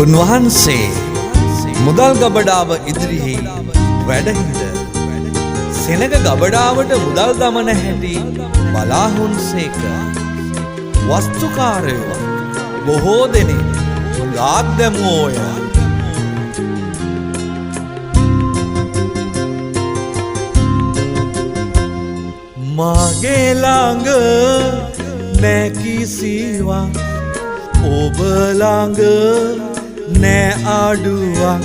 උන්වහන්සේ මුදල් ගබඩාව ඉදිරිහි වැඩහිඳ සෙනග ගබඩාවට මුදල් දමන හැටි බලාහුන්සේක. වස්තුකාරයෝ බොහෝ දෙනෙක් ගාත් දැමුවෝය. මගේ ළඟ නෑ කිසිවක්, ඔබ ළඟ නෑ අඩුවක්.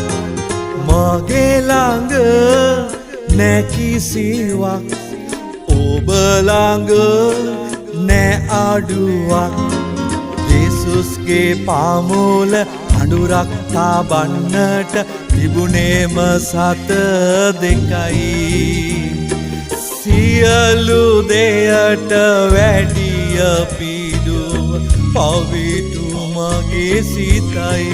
මගේ ළඟ නෑ කිසිවක්, ඔබ ළඟ නෑ අඩුවක්. ජේසුස්ගේ පාමුල අඬුරක් තබන්නට තිබුණේම සත දෙකයි. සියලු දෙයට වැඩිය පීඩුව පවිතු මගේ සිතයි.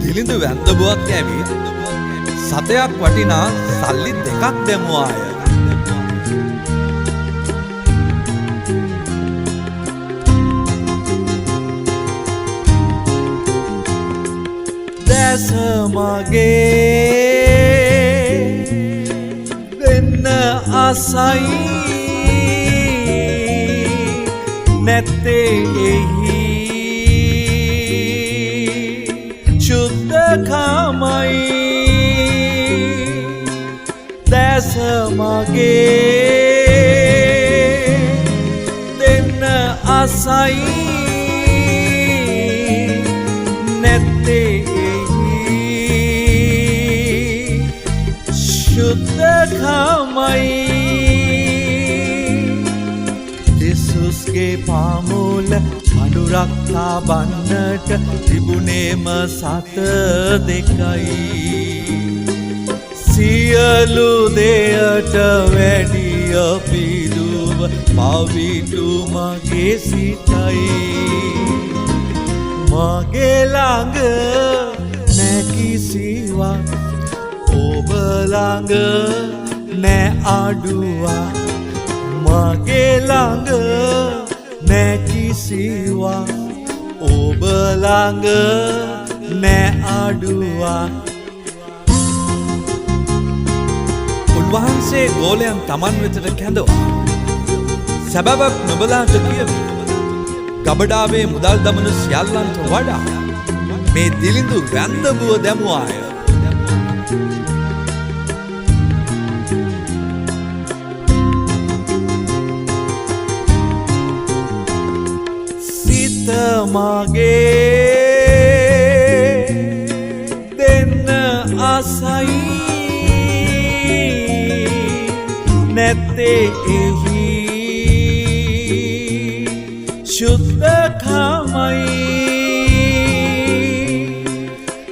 දිලිඳු වැන්දබුවක් ඇවිත් සතයක් වටිනා සල්ලි දෙකක් දැමුවාය. දැස මගේ දෙන්න අසයි, නැත්තේ එහි ශුද්ධකමයි. දැස මගේ දෙන්න අසයි, නැත්තේ ශුද්ධකමයි. ජේසුස්ගේ පාමුල අඬුරක් තබන්නට තිබුණේම සත දෙකයි. සියලු දෙයට වැඩිය පීඩුව පවිතු මගේ සිතයි. මගේ ළඟ නෑ කිසිවක්, ඔබ ළඟ නෑ අඩුවක්. මගේ ළඟ නෑ කිසිවක්, ඔබ ළඟ නෑ අඩුවක්. උන්වහන්සේ ගෝලයන් තමන් වෙතට කැඳවා සැබෑවක් නුඹලාට කියමි, ගබඩාවේ මුදල් දමන සියල්ලන්ට වඩා මේ දිලිඳු වැන්දබුව දැමුවාය. සිත මගේ දෙන්න අසයි, නැත්තේ එහි ශුද්ධකමයි.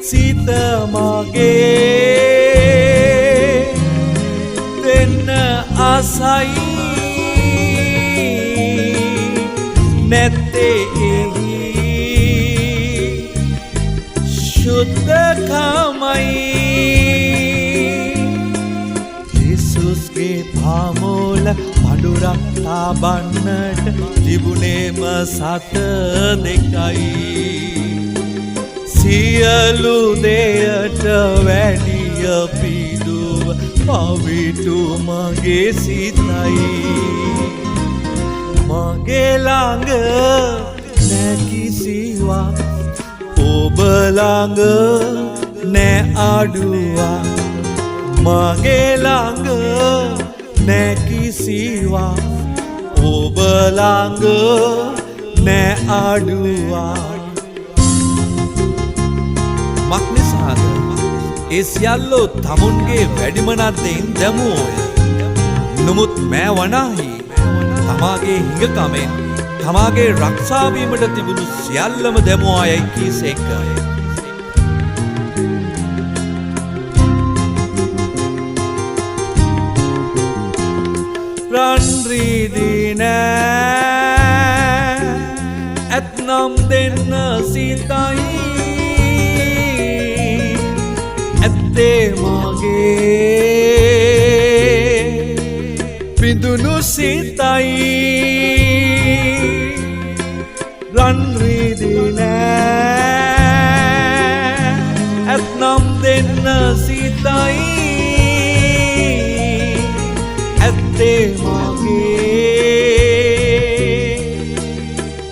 සිත මගේ දෙන්න අසයි, නැත්තේ එහි ශුද්ධකමයි. ජේසුස්ගේ පාමුල අඬුරක් තබන්නට තිබුණේම සත දෙකයි. සියලු දෙයට වැඩිය පීඩුව පවිතු මගේ සිතයි. මගේ ළඟ නෑ කිසිවක්, ඔබ ළඟ නෑ අඩුවක්. මගේ ළඟ නෑ කිසිවක්, ඔබ ළඟ නෑ අඩුවක්. මක් නිසාද ඒ සියල්ලෝ තමුන්ගේ වැඩිමනත් දෙයින් දැමුවෝය. නමුත් මෑ වනාහි තමාගේ හිඟකමෙන් තමාගේ රක්ෂාවීමට තිබුණු සියල්ලම දැමුවායයි කීසේක. රන් රීදී නෑ ඇත්නම් දෙන්න සිතයි, ඇත්තේ මගේ සිතයි ඇත්තේ මගේ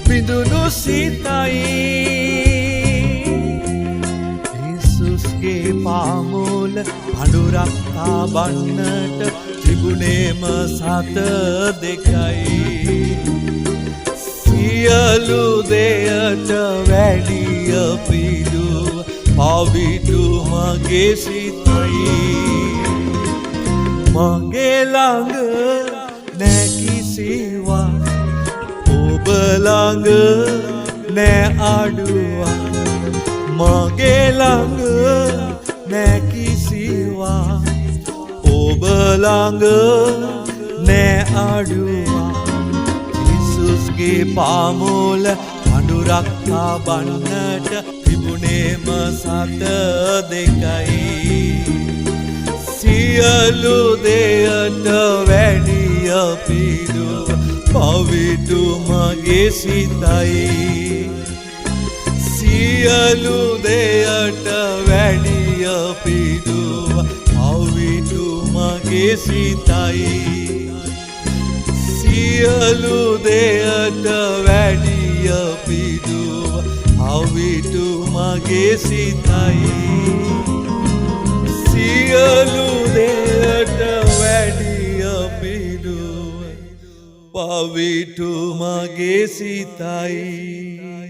බිඳුණු සිතයි යේසුස්ගේ පාමුල පඳුරක් තාබන්නට තිබුණේම සත දෙකයි සියලු දෙයට වැඩිය පිදුව පවිතු මගේ සිතයි මගේ ළඟ නෑ කිසිවක් ඔබ ළඟ නෑ අඩුවක් මගේ ළඟ නෑ කිසිවක් ඔබ ළඟ නෑ අඩුවක් යේසුස්ගේ පාමුල පඳුරක් තාබන්නට තිබුණේම සත දෙකයි සියලු දෙයට වැඩිය පිදුව පවිතු මගේ සිතයි සියලු දෙයට වැඩිය පිදුව පවිතු මගේ සිතයි සියලු දෙයට වැඩිය පිදුව පවිතු මගේ සිතයි සියලු දෙයට වැඩිය පිදුව පවිතු මගේ සිතයි